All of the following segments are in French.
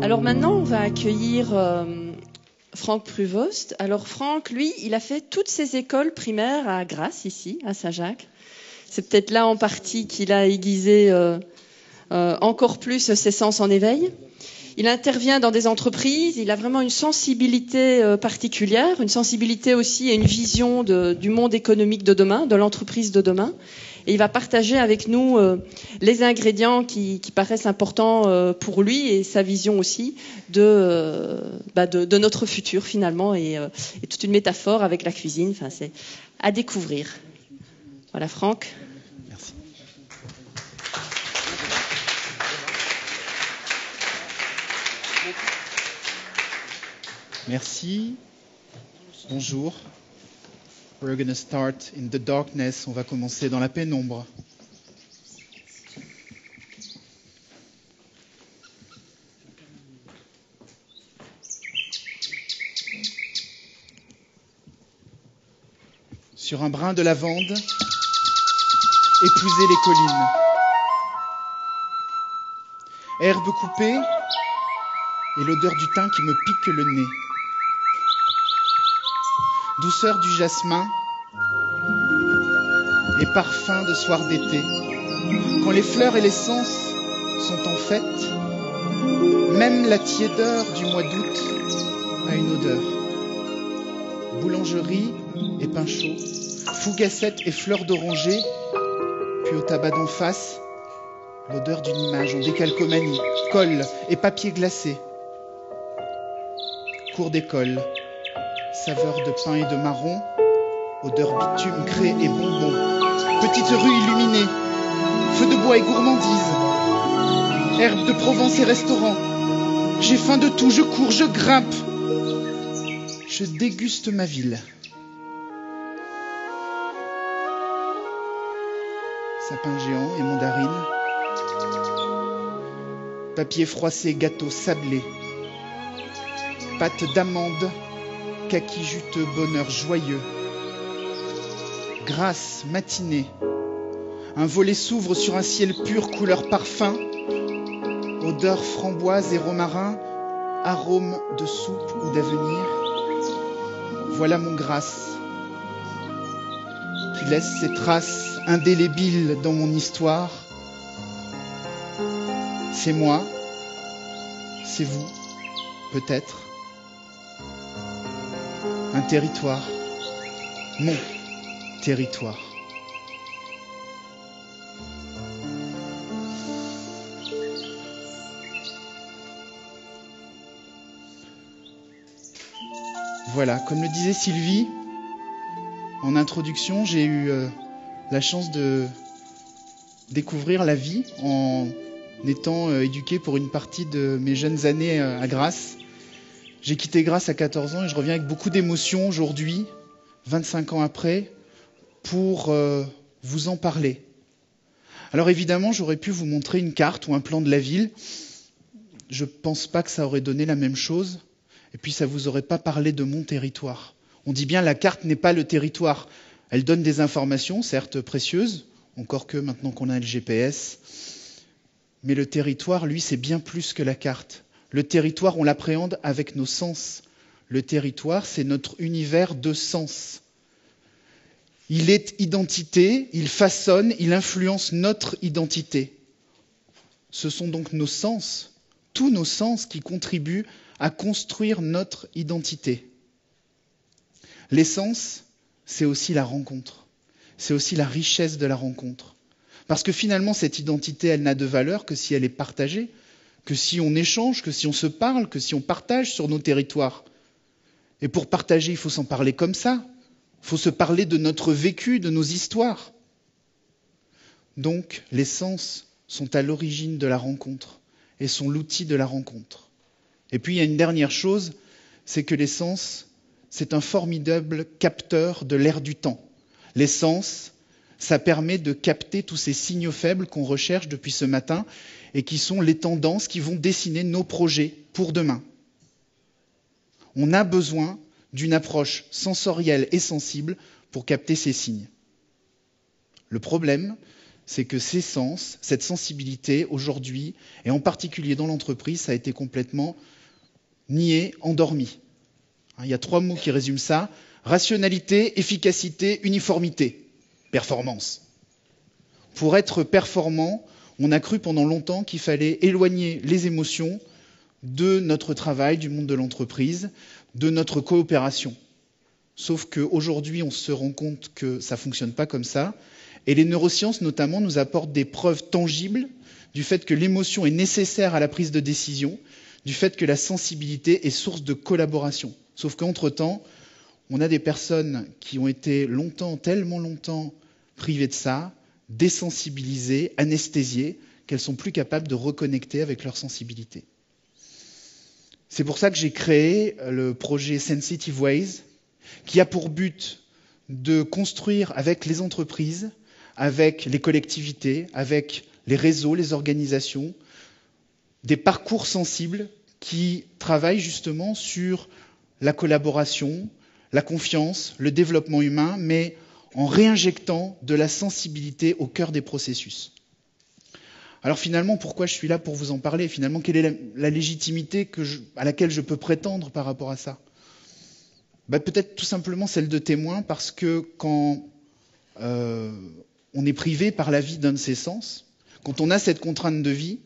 Alors maintenant, on va accueillir Franck Pruvost. Alors Franck, lui, il a fait toutes ses écoles primaires à Grasse, ici, à Saint-Jacques. C'est peut-être là en partie qu'il a aiguisé encore plus ses sens en éveil. Il intervient dans des entreprises, il a vraiment une sensibilité particulière, une sensibilité aussi et une vision du monde économique de demain, de l'entreprise de demain. Et il va partager avec nous les ingrédients qui paraissent importants pour lui et sa vision aussi de notre futur finalement et toute une métaphore avec la cuisine. Enfin, c'est à découvrir. Voilà, Franck. Merci. Merci. Bonjour. We're going to start in the darkness. On va commencer dans la pénombre. Sur un brin de lavande, épouser les collines. Herbe coupée et l'odeur du thym qui me pique le nez. Douceur du jasmin et parfum de soir d'été. Quand les fleurs et l'essence sont en fête, même la tiédeur du mois d'août a une odeur. Boulangerie et pain chaud, fougassette et fleurs d'oranger, puis au tabac d'en face, l'odeur d'une image en décalcomanie, colle et papier glacé. Cours d'école, saveur de pain et de marron, odeur bitume, craie et bonbons. Petite rue illuminée, feu de bois et gourmandise, herbes de Provence et restaurants. J'ai faim de tout, je cours, je grimpe, je déguste ma ville. Sapin géant et mandarine, papier froissé, gâteau sablé, pâte d'amande, kaki juteux, bonheur joyeux. Grasse, matinée, un volet s'ouvre sur un ciel pur, couleur parfum, odeur framboise et romarin, arôme de soupe ou d'avenir. Voilà mon Grasse, qui laisse ses traces indélébiles dans mon histoire. C'est moi, c'est vous, peut-être. Un territoire, mon territoire. Voilà, comme le disait Sylvie, en introduction, j'ai eu la chance de découvrir la vie en étant éduqué pour une partie de mes jeunes années à Grasse. J'ai quitté Grasse à 14 ans et je reviens avec beaucoup d'émotions aujourd'hui, 25 ans après, pour vous en parler. Alors évidemment, j'aurais pu vous montrer une carte ou un plan de la ville. Je ne pense pas que ça aurait donné la même chose. Et puis ça ne vous aurait pas parlé de mon territoire. On dit bien la carte n'est pas le territoire. Elle donne des informations, certes précieuses, encore que maintenant qu'on a le GPS. Mais le territoire, lui, c'est bien plus que la carte. Le territoire, on l'appréhende avec nos sens. Le territoire, c'est notre univers de sens. Il est identité, il façonne, il influence notre identité. Ce sont donc nos sens, tous nos sens qui contribuent à construire notre identité. L'essence, c'est aussi la rencontre. C'est aussi la richesse de la rencontre. Parce que finalement, cette identité, elle n'a de valeur que si elle est partagée, que si on échange, que si on se parle, que si on partage sur nos territoires. Et pour partager, il faut s'en parler comme ça. Il faut se parler de notre vécu, de nos histoires. Donc, les sens sont à l'origine de la rencontre et sont l'outil de la rencontre. Et puis, il y a une dernière chose, c'est que l'essence, c'est un formidable capteur de l'air du temps. L'essence, ça permet de capter tous ces signaux faibles qu'on recherche depuis ce matin et qui sont les tendances qui vont dessiner nos projets pour demain. On a besoin d'une approche sensorielle et sensible pour capter ces signes. Le problème, c'est que ces sens, cette sensibilité, aujourd'hui, et en particulier dans l'entreprise, ça a été complètement nié, endormi. Il y a 3 mots qui résument ça: rationalité, efficacité, uniformité, performance. Pour être performant, on a cru pendant longtemps qu'il fallait éloigner les émotions de notre travail, du monde de l'entreprise, de notre coopération. Sauf qu'aujourd'hui, on se rend compte que ça ne fonctionne pas comme ça. Et les neurosciences, notamment, nous apportent des preuves tangibles du fait que l'émotion est nécessaire à la prise de décision, du fait que la sensibilité est source de collaboration. Sauf qu'entre-temps, on a des personnes qui ont été longtemps, tellement longtemps, privées de ça, désensibilisées, anesthésiées, qu'elles sont plus capables de reconnecter avec leur sensibilité. C'est pour ça que j'ai créé le projet Sensitive Ways, qui a pour but de construire avec les entreprises, avec les collectivités, avec les réseaux, les organisations, des parcours sensibles qui travaillent justement sur la collaboration, la confiance, le développement humain, mais en réinjectant de la sensibilité au cœur des processus. Alors finalement, pourquoi je suis là pour vous en parler? Finalement, quelle est la légitimité à laquelle je peux prétendre par rapport à ça? Peut-être tout simplement celle de témoin, parce que quand on est privé par la vie d'un de ses sens, quand on a cette contrainte de vie,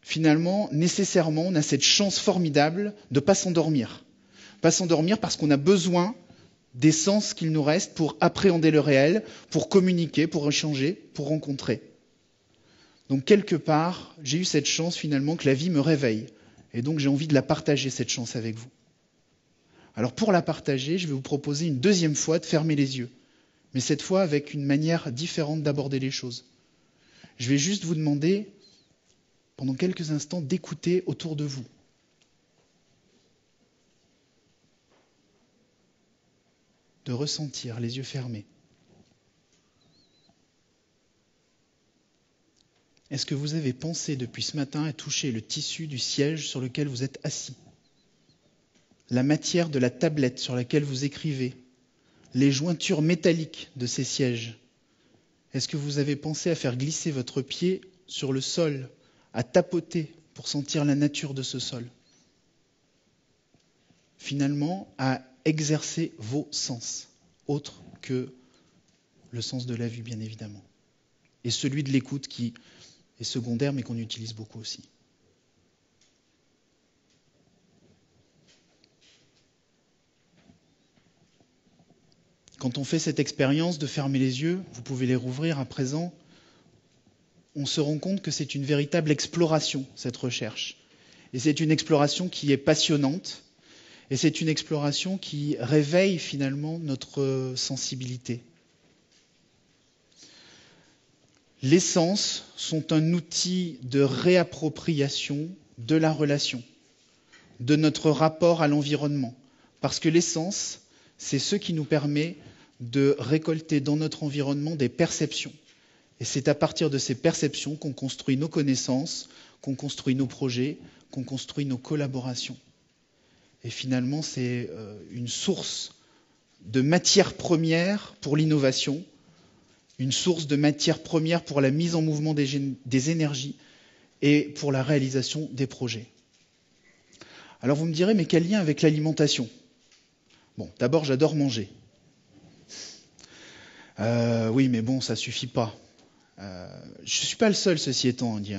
finalement, nécessairement, on a cette chance formidable de ne pas s'endormir. Pas s'endormir parce qu'on a besoin des sens qu'il nous reste pour appréhender le réel, pour communiquer, pour échanger, pour rencontrer. Donc quelque part, j'ai eu cette chance finalement que la vie me réveille. Et donc j'ai envie de la partager, cette chance, avec vous. Alors pour la partager, je vais vous proposer une deuxième fois de fermer les yeux. Mais cette fois avec une manière différente d'aborder les choses. Je vais juste vous demander, pendant quelques instants, d'écouter autour de vous. De ressentir, les yeux fermés. Est-ce que vous avez pensé depuis ce matin à toucher le tissu du siège sur lequel vous êtes assis? La matière de la tablette sur laquelle vous écrivez? Les jointures métalliques de ces sièges? Est-ce que vous avez pensé à faire glisser votre pied sur le sol, à tapoter pour sentir la nature de ce sol? Finalement, à exercer vos sens, autres que le sens de la vue, bien évidemment. Et celui de l'écoute qui est secondaire, mais qu'on utilise beaucoup aussi. Quand on fait cette expérience de fermer les yeux, vous pouvez les rouvrir à présent, on se rend compte que c'est une véritable exploration, cette recherche. Et c'est une exploration qui est passionnante, et c'est une exploration qui réveille finalement notre sensibilité. Les sens sont un outil de réappropriation de la relation, de notre rapport à l'environnement. Parce que les sens, c'est ce qui nous permet de récolter dans notre environnement des perceptions. Et c'est à partir de ces perceptions qu'on construit nos connaissances, qu'on construit nos projets, qu'on construit nos collaborations. Et finalement, c'est une source de matière première pour l'innovation, une source de matière première pour la mise en mouvement des énergies et pour la réalisation des projets. Alors vous me direz, mais quel lien avec l'alimentation? Bon, d'abord, j'adore manger. Oui, mais bon, ça ne suffit pas. Je ne suis pas le seul, ceci étant dit.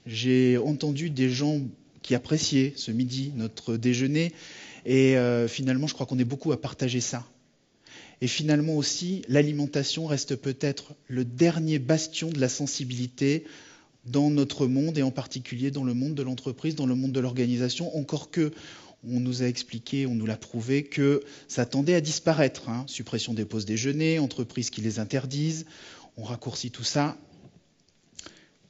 J'ai entendu des gens qui appréciaient ce midi notre déjeuner et finalement, je crois qu'on est beaucoup à partager ça. Et finalement aussi, l'alimentation reste peut-être le dernier bastion de la sensibilité dans notre monde et en particulier dans le monde de l'entreprise, dans le monde de l'organisation, encore que on nous a expliqué, on nous l'a prouvé que ça tendait à disparaître. Suppression des pauses déjeuner, entreprises qui les interdisent, on raccourcit tout ça.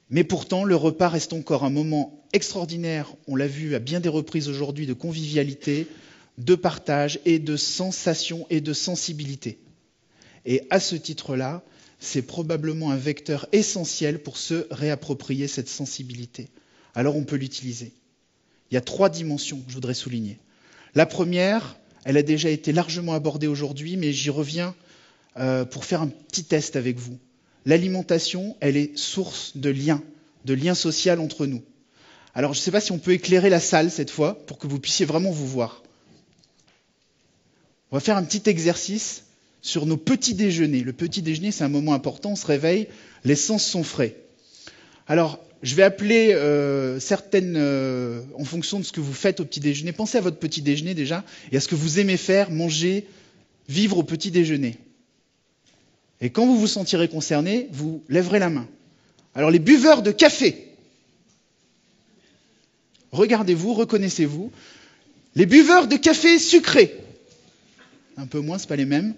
Mais pourtant, le repas reste encore un moment extraordinaire, on l'a vu à bien des reprises aujourd'hui, de convivialité, de partage et de sensation et de sensibilité. Et à ce titre-là, c'est probablement un vecteur essentiel pour se réapproprier cette sensibilité. Alors on peut l'utiliser. Il y a 3 dimensions que je voudrais souligner. La première, elle a déjà été largement abordée aujourd'hui, mais j'y reviens pour faire un petit test avec vous. l'alimentation, elle est source de lien social entre nous. Alors, je ne sais pas si on peut éclairer la salle cette fois, pour que vous puissiez vraiment vous voir. On va faire un petit exercice sur nos petits déjeuners. Le petit déjeuner, c'est un moment important, on se réveille, les sens sont frais. Alors, je vais appeler certaines, en fonction de ce que vous faites au petit déjeuner, pensez à votre petit déjeuner déjà, et à ce que vous aimez faire, manger, vivre au petit déjeuner. Et quand vous vous sentirez concerné, vous lèverez la main. Alors, les buveurs de café, regardez-vous, reconnaissez-vous. Les buveurs de café sucré, un peu moins, c'est pas les mêmes.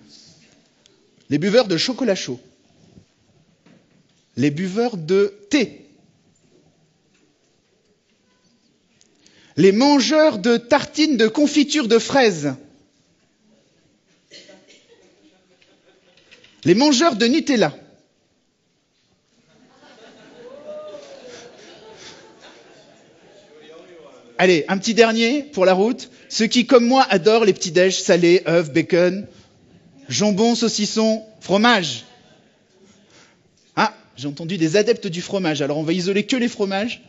Les buveurs de chocolat chaud. Les buveurs de thé. Les mangeurs de tartines de confiture de fraises. Les mangeurs de Nutella. Allez, un petit dernier pour la route. Ceux qui, comme moi, adorent les petits déj salés, œufs, bacon, jambon, saucisson, fromage. Ah, j'ai entendu des adeptes du fromage. Alors on va isoler que les fromages.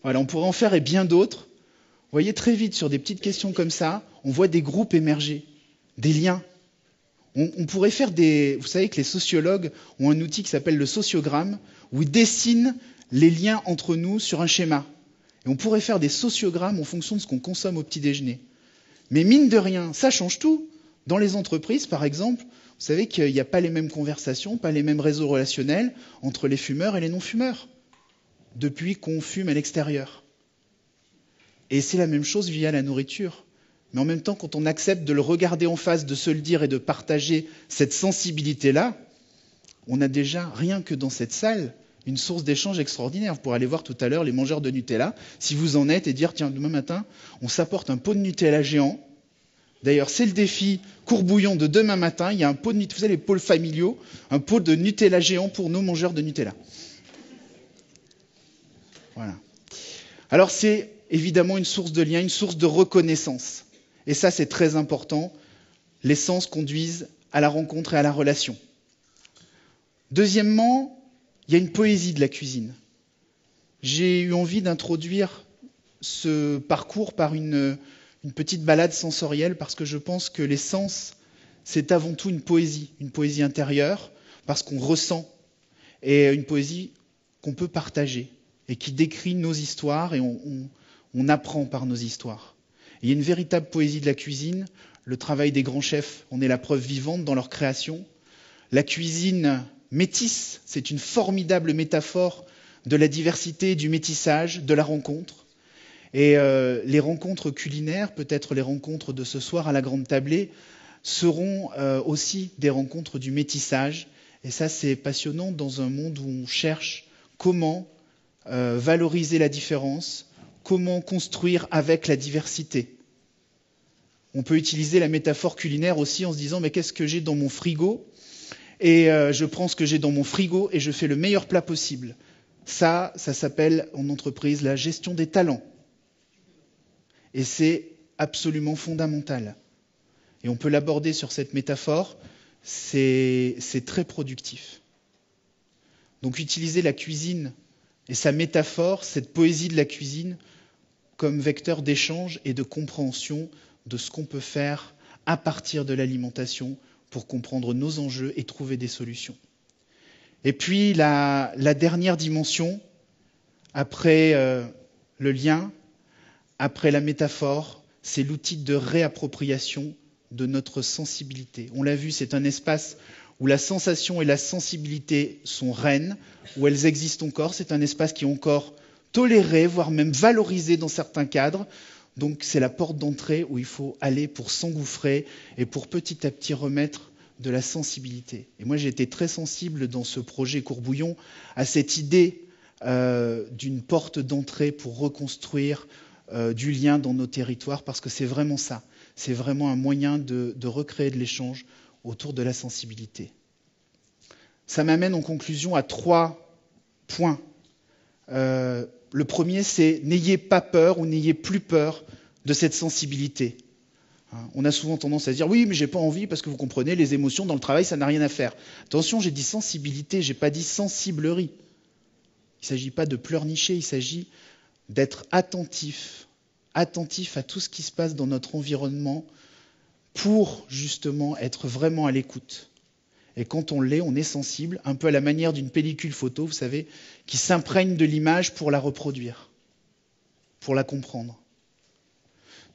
Voilà, on pourrait en faire et bien d'autres. Vous voyez, très vite, sur des petites questions comme ça, on voit des groupes émerger, des liens. On pourrait faire des... Vous savez que les sociologues ont un outil qui s'appelle le sociogramme, où ils dessinent les liens entre nous sur un schéma. Et on pourrait faire des sociogrammes en fonction de ce qu'on consomme au petit déjeuner. Mais mine de rien, ça change tout. Dans les entreprises, par exemple, vous savez qu'il n'y a pas les mêmes conversations, pas les mêmes réseaux relationnels entre les fumeurs et les non-fumeurs, depuis qu'on fume à l'extérieur. Et c'est la même chose via la nourriture. Mais en même temps, quand on accepte de le regarder en face, de se le dire et de partager cette sensibilité-là, on a déjà, rien que dans cette salle, une source d'échange extraordinaire. Vous pourrez aller voir tout à l'heure les mangeurs de Nutella, si vous en êtes, et dire, tiens, demain matin, on s'apporte un pot de Nutella géant. D'ailleurs, c'est le défi courbouillon de demain matin. Il y a un pot de Nutella, vous savez, les pots familiaux, un pot de Nutella géant pour nos mangeurs de Nutella. Voilà. Alors, c'est évidemment une source de lien, une source de reconnaissance. Et ça, c'est très important. Les sens conduisent à la rencontre et à la relation. Deuxièmement, il y a une poésie de la cuisine. J'ai eu envie d'introduire ce parcours par une petite balade sensorielle parce que je pense que les sens, c'est avant tout une poésie intérieure, parce qu'on ressent, et une poésie qu'on peut partager et qui décrit nos histoires et on apprend par nos histoires. Et il y a une véritable poésie de la cuisine. Le travail des grands chefs en est la preuve vivante dans leur création. La cuisine métisse, c'est une formidable métaphore de la diversité, du métissage, de la rencontre. Et les rencontres culinaires, peut-être les rencontres de ce soir à la Grande Tablée, seront aussi des rencontres du métissage. Et ça, c'est passionnant dans un monde où on cherche comment valoriser la différence, comment construire avec la diversité. On peut utiliser la métaphore culinaire aussi en se disant mais qu'est-ce que j'ai dans mon frigo ? Et je prends ce que j'ai dans mon frigo et je fais le meilleur plat possible. Ça s'appelle en entreprise la gestion des talents. Et c'est absolument fondamental. Et on peut l'aborder sur cette métaphore, c'est très productif. Donc utiliser la cuisine et sa métaphore, cette poésie de la cuisine, comme vecteur d'échange et de compréhension de ce qu'on peut faire à partir de l'alimentation pour comprendre nos enjeux et trouver des solutions. Et puis la dernière dimension, après le lien, après la métaphore, c'est l'outil de réappropriation de notre sensibilité. On l'a vu, c'est un espace où la sensation et la sensibilité sont reines, où elles existent encore. C'est un espace qui est encore toléré, voire même valorisé dans certains cadres. Donc c'est la porte d'entrée où il faut aller pour s'engouffrer et pour petit à petit remettre de la sensibilité. Et moi j'ai été très sensible dans ce projet Courbouillon à cette idée d'une porte d'entrée pour reconstruire du lien dans nos territoires, parce que c'est vraiment ça. C'est vraiment un moyen de recréer de l'échange autour de la sensibilité. Ça m'amène en conclusion à 3 points. Le premier, c'est n'ayez pas peur ou n'ayez plus peur de cette sensibilité. On a souvent tendance à dire « oui, mais j'ai pas envie parce que vous comprenez, les émotions dans le travail, ça n'a rien à faire ». Attention, j'ai dit sensibilité, j'ai pas dit sensiblerie. Il ne s'agit pas de pleurnicher, il s'agit d'être attentif à tout ce qui se passe dans notre environnement pour justement être vraiment à l'écoute. Et quand on l'est, on est sensible, un peu à la manière d'une pellicule photo, vous savez, qui s'imprègne de l'image pour la reproduire, pour la comprendre.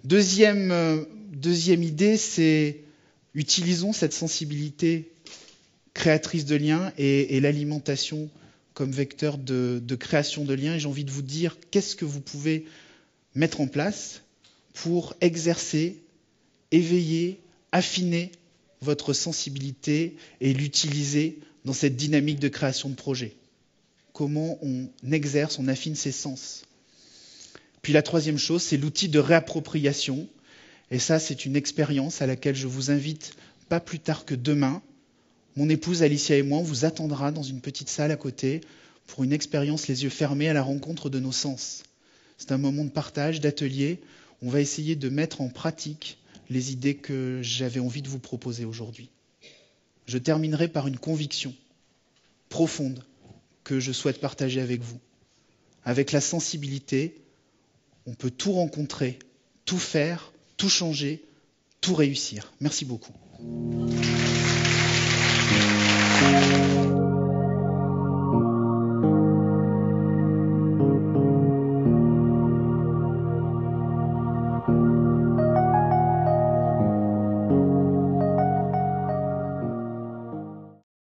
Deuxième idée, c'est utilisons cette sensibilité créatrice de liens et l'alimentation comme vecteur de création de liens. Et j'ai envie de vous dire qu'est-ce que vous pouvez mettre en place pour exercer, éveiller, affiner votre sensibilité et l'utiliser dans cette dynamique de création de projet. Comment on exerce, on affine ses sens. Puis la troisième chose, c'est l'outil de réappropriation. Et ça, c'est une expérience à laquelle je vous invite pas plus tard que demain. Mon épouse Alicia et moi, on vous attendra dans une petite salle à côté pour une expérience les yeux fermés à la rencontre de nos sens. C'est un moment de partage, d'atelier. On va essayer de mettre en pratique les idées que j'avais envie de vous proposer aujourd'hui. Je terminerai par une conviction profonde que je souhaite partager avec vous. Avec la sensibilité, on peut tout rencontrer, tout faire, tout changer, tout réussir. Merci beaucoup.